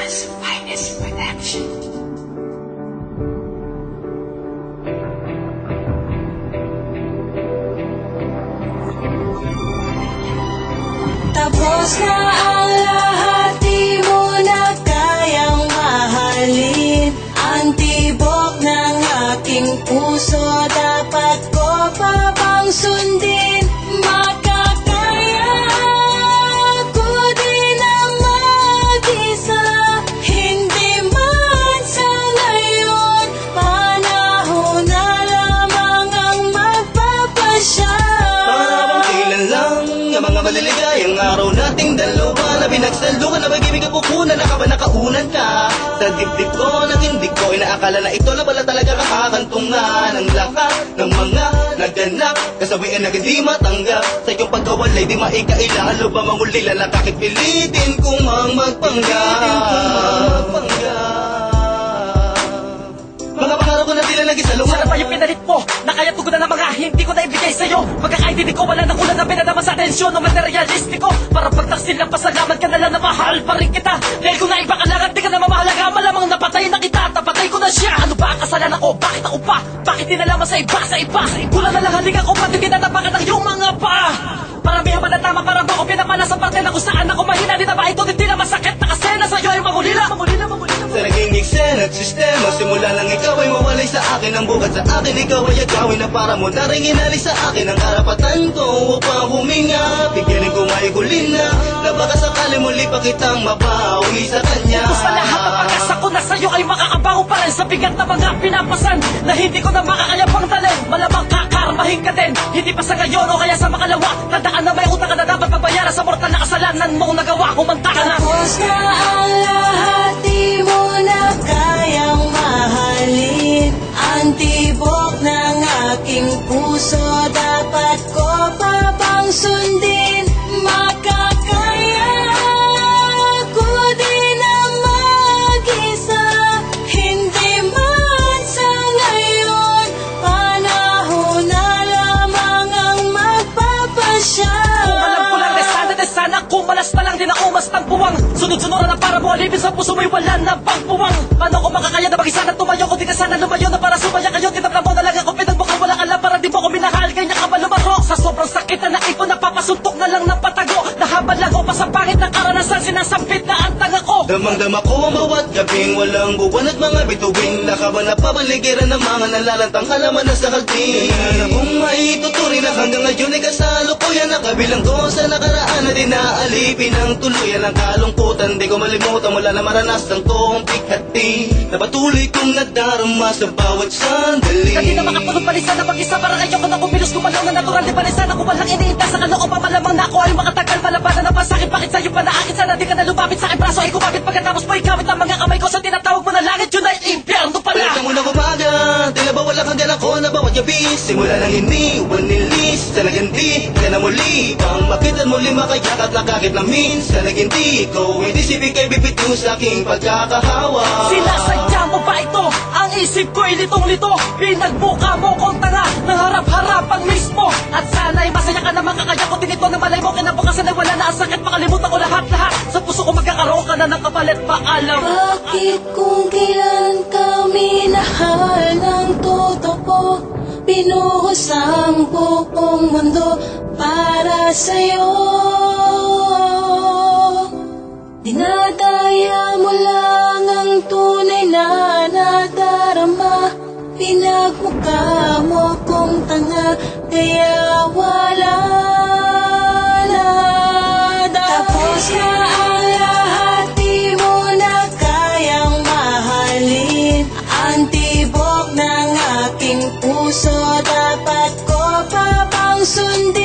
Thomas Finest Production. Tapos na ang lahat, di mo na kayang mahalin. Ang tibok ng aking puso, dapat ko pa bang sundin? Makakaya ko din ang mag-isa, hindi man sa ngayon. Panahon na lamang ang magpapasya. Parang kailan lang ang mga maliligayang araw nating dalawa na binagsalukan na mag-ibig ang kukunan na ka ba nakaunan ka sa dibdib ko nang hindi ko inaakala na ito na pala talaga kakakantungan ang lahat ng mga naganap kasawian na hindi matanggap sa iyong pagkawalay di maikaila ano ba mangulila na kahit pilitin kong magpanggap mga pangarap ko na tila lagi sa lugar. Sana ba yung pinalit mo? Na kaya tugunan ng mga hindi ko na ibigay sa'yo. Magkakaintindi ko wala nang kulang na pinadama sa atensyon o materialistiko. Para pagtaksil lang pasalamat ka na lang na mahal pa rin kita. Dahil kung naiba ka lang at di ka na mamahalaga, malamang napatay na kita, napatay ko na siya. Ano ba ang kasalanan ko? Bakit ako pa? Bakit dinalaman sa iba? Kulang na lang halika ko pati kinatapakan ng iyong mga pa. Paramihan man na tama para ba ako pinapala sa parte na kung saan ako mahina. Di na ba ito hindi na masakit na kasena sa'yo ay mangulila. Sa naging eksena at sistema, simula lang ikaw ay mawalay sa akin ang bukat sa akin, ikaw ay agawin na para mo na rin inalis sa akin ang karapatan ko upang huminga. Bigyan ko maigulin na baka sakali muli pa kitang mabawi sa kanya. Kung sa lahat ng pag-asa ko na sa'yo ay makakabango pa rin sa bigat na mga pinapasan na hindi ko na makakaya pang dalhin. Malamang kakarmahin ka din, hindi pa sa ngayon o kaya sa makalawa. Tandaan na may utang ka na dapat pagbayaran sa mortal na kasalanan mong nagawa. Kumanta ka na. Tapos na ang lahat, di mo na kayang mahalin. Ang tibok ng aking puso, dapat ko pa bang sundin? Makakaya ko din ang mag-isa, hindi man sa ngayon. Panahon na lamang ang magpapasya. Kung alam ko lang de sana kung malas na lang din ako mas tagpuwang. Sunod-sunod na para mo alipin sa puso mo'y wala na bang puwang. Paano ko makakaya na mag-isa na tumayo ko di ka sana lumayo na para sumaya kayo. Tinapla mo na lang ako pinagbukal wala ka lang para di mo ko minahal. Kanya ka ba lumarok sa sobrang sakit na naipon na papasuntok na lang ng patago. Nahabal lang ko pa sa pangit na karanasan sinasampit na ang tanga ko. Damang-dama ko ang bawat gabing walang buwan at mga bituin. Nakaba na pabaligiran ng mga nalalantang halaman na sa kalting. Na kung maituturing na hanggang ngayon ay kasalo ko yan. Nakabilang ko sa nakaraan na dinaalipin ng tuluyan ang kalungkutan. Di ko malimutan mula na maranasan kong pighati na patuloy kong nadarama sa bawat sandali. Kasi na makatulog palisan na mag-isa para ayoko na kumilos kumalong na natural di palisan ako walang iniinta sa kalooban. Malamang na ako ay makatagal malabanan na pasakit. Bakit sa'yo pa na akin sana di ka na lumapit sa akin braso ay kumapit pagkatapos mo ikawit ang mga kamay ko sa tinatawag mo na langit yun ay impyerno pala. Balik ka muna umaga, tila ba wala kang galang ko na bawat gabi. Simula nang iniwan nilis, talagang di ka na muli pang makitan muli makayakat na kahit na minsan naging di ko hindi sibig kay bibitiw sa aking pagkakahawa. Sinasadya mo ba ito? Ang isip ko'y litong-lito. Pinagbuka mo kong tanga ng harap-harapan mismo. At sana'y masaya ka naman kakaya ko din ito na malay mo kinabukasan ay wala na ang sakit. Makalimutan ko lahat-lahat. Sa puso ko magkakaroon ka na ng kapalit. Paalam. Bakit kung kailan ka minahal ng totoo, binuhos ang buong mundo para sa'yo? Dinadaya mo lang ang tunay na nadarama. Pinagmukha mo kong tanga, kaya wala na. Tapos na ang lahat, di mo na kayang mahalin. Ang tibok ng aking puso, dapat ko pa bang sundin?